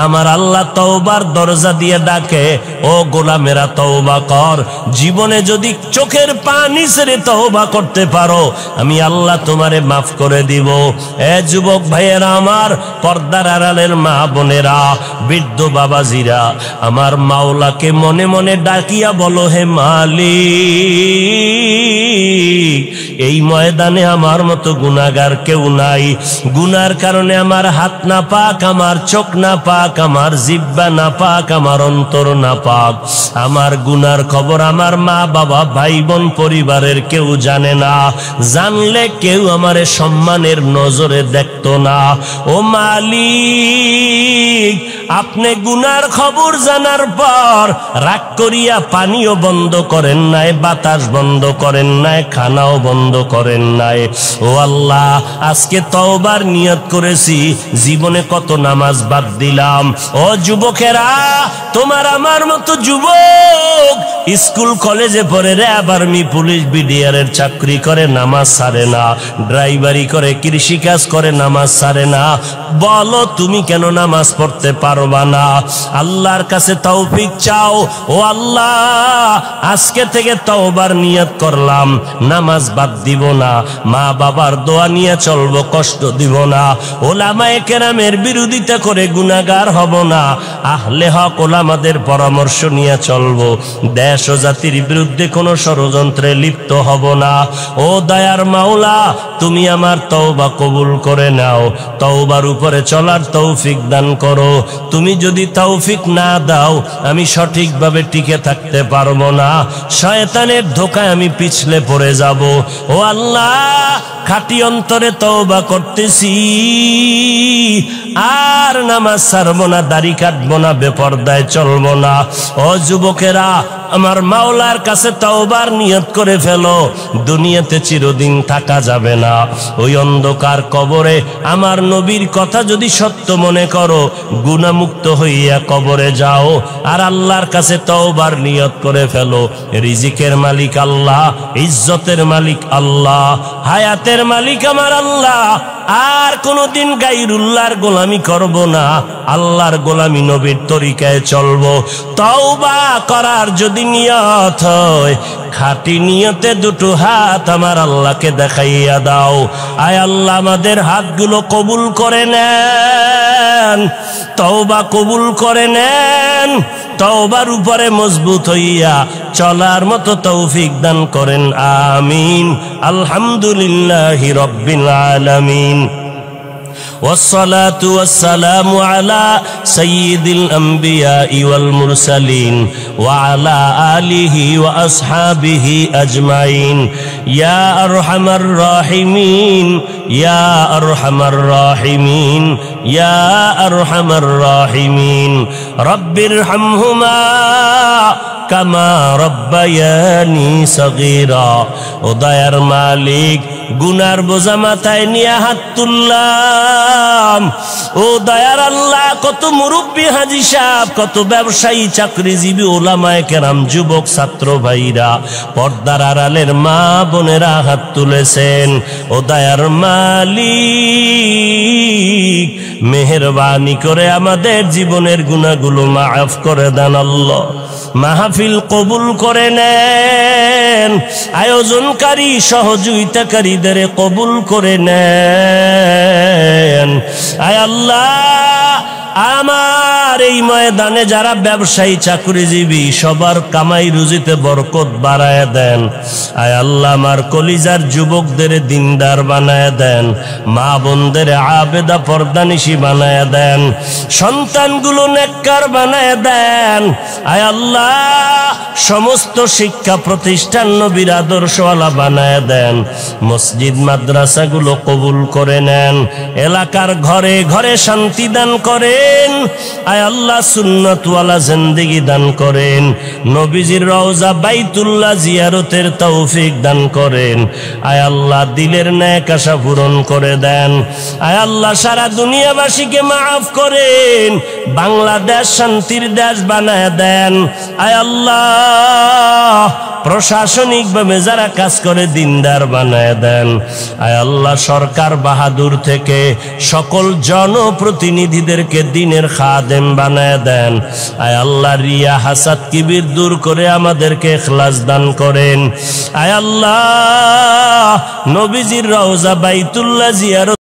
আমার আল্লাহ তওবার দরজা দিয়ে ডাকে, ও গোলামেরা তওবা কর, জীবনে যদি চোখের পানি ছেড়ে তওবা করতে পারো আমি আল্লাহ তোমারে মাফ করে দিব। এ যুবক ভাইয়েরা, আমার পর্দার আড়ালের মা বোনেরা, বৃদ্ধ বাবাজিরা, আমার মাওলাকে মনে মনে ডাকিয়া বলো, হে মালিক, এই ময়দানে আমার মতো গুনাহগার কেউ নাই। গুনার কারণে আমার হাত না পাক, আমার চোখ না পাক, আমার জিহ্বা না পাক, আমার অন্তর না পাক। আমার গুনার খবর আমার মা বাবা, ভাই বোন, পরিবারের কেউ জানে না, জানলে কেউ আমারে সম্মানের নজরে দেখতো না। ও মালিক, আপনি গুনার খবর জানার পর রাগ করিয়া পানিও বন্ধ করেন নাই, বাতাস বন্ধ করেন নাই, খানাও বন্ধ করেন নাই। ও আল্লাহ, আজকে তওবার নিয়ত করেছি, জীবনে কত নামাজ বাদ দিলাম। ও যুবকেরা, তোমার আমার মতো যুবক স্কুল কলেজে পড়ে, র্যাব, আর্মি, পুলিশ, বিডিআরের চাকরি করে, নামাজ ছাড়ে না, ড্রাইভারি করে, কৃষিকাজ করে, নামাজ ছাড়ে না। বলো তুমি কেন নামাজ পড়তে পারো পারবা না। আল্লাহর কাছে তৌফিক চাও। ও আল্লাহ, আজকে থেকে তওবার নিয়ত করলাম, নামাজ বাদ দিব না, মা বাবার দোয়া নিয়ে চলবো, কষ্ট দিব না, ওলামায়ে কেরামের বিরোধিতা করে গুনাহগার হব না, আহলে হক ওলামাদের পরামর্শ নিয়ে চলবো, দেশ ও জাতির বিরুদ্ধে কোনো ষড়যন্ত্রে লিপ্ত হব না। ও দয়ার মাওলা, তুমি আমার তওবা কবুল করে নাও, তওবার উপরে চলার তৌফিক দান করো। তুমি যদি তৌফিক না দাও, আমি সঠিকভাবে টিকে থাকতে পারবো না, শয়তানের ধোঁকায় আমি পিছলে পড়ে যাব। ও আল্লাহ, খাঁটি অন্তরে তওবা করতেছি, আর নামাজ ছাড়বো না, দাড়ি কাটবো না, বেপরদায় চলবো না। ও যুবকেরা, আমার মাওলার কাছে তওবার নিয়ত করে ফেলো, দুনিয়াতে চিরদিন থাকা যাবে না। ওই অন্ধকার কবরে আমার নবীর কথা যদি সত্য মনে করো, গুনাহমুক্ত হইয়া কবরে যাও, আর আল্লাহর কাছে তওবার নিয়ত করে ফেলো। রিজিকের মালিক আল্লাহ, ইজ্জতের মালিক আল্লাহ, হায়াতের মালিক আমার আল্লাহ। আর কোনদিন গায়রুল্লাহর গোলামি করব না, আল্লাহর গোলামি, নবীর তরিকায় চলবো। তওবা করার যদি নিয়ত হয়, খাঁটি নিয়তে দুটো হাত আমার আল্লাহকে দেখাইয়া দাও। আয় আল্লাহ, আমাদের হাতগুলো কবুল করে নেন, তওবা কবুল করে নেন, তওবার উপরে মজবুত হইয়া চলার মতো তৌফিক দান করেন। আমিন। আলহামদুলিল্লাহি রাব্বিল আলামিন। والصلاة والسلام على سيد الأنبياء والمرسلين وعلى آله وأصحابه أجمعين يا أرحم الراحمين يا أرحم الراحمين يا أرحم الراحمين رب ارحمهما কামা রব্বায়ানি সগীরা। ও দয়ার মালিক, গুনার বোঝা মাথায় নিয়ে হাত তুললাম। ও দয়ার আল্লাহ, কত মুরব্বী হাজী সাহেব, কত ব্যবসায়ী, চাকরিজীবী, ওলামায়ে কেরাম, যুবক ছাত্র ভাইরা, পর্দার আড়ালের মা বোনেরা হাত তুলেছেন। ও দয়ার মালিক, মেহেরবানি করে আমাদের জীবনের গুনাহগুলো মাফ করে দেন আল্লাহ। মাহফিল কবুল করে নেন, আয়োজনকারী সহযোগিতাকারীদের কবুল করে নেন। আয় আল্লাহ, আমার এই ময়দানে যারা ব্যবসায়ী, চাকরিজীবী, সবার কামাই রুজিতে বরকত বাড়ায় দেন। আয় আল্লাহ, আমার কলিজার যুবকদের দিনদার বানায় দেন, মা বোনদের আবেদা পর্দানিশী বানায় দেন, সন্তানগুলো নেককার বানায় দেন। আয় আল্লাহ, সমস্ত শিক্ষা প্রতিষ্ঠান নবীর আদর্শওয়ালা বানায় দেন, মসজিদ মাদ্রাসাগুলো কবুল করে নেন, এলাকার ঘরে ঘরে শান্তি দান করেন। আয় আল্লাহ, সুন্নতওয়ালা জিন্দেগি দান করেন, নবীজির রওজা বাইতুল্লাহ জিয়ারতের তৌফিক দান করেন। আয় আল্লাহ, দিলের নেক আশা পূরণ করে দেন। আয় আল্লাহ, সারা দুনিয়াবাসীকে মাফ করেন, বাংলাদেশ শান্তির দেশ বানায় দেন। আয় আল্লাহ, প্রশাসনিকভাবে যারা কাজ করে দিনদার বানায় দেন। আয় আল্লাহ, সরকার বাহাদুর থেকে সকল জনপ্রতিনিধিদেরকে দিনের খাদেম বানায় দেন। আয় আল্লাহ, রিয়া হাসাদ কিবির দূর করে আমাদেরকে ইখলাস দান করেন। আয় আল্লাহ, নবীজির রওজা বাইতুল্লাহ জিয়ারত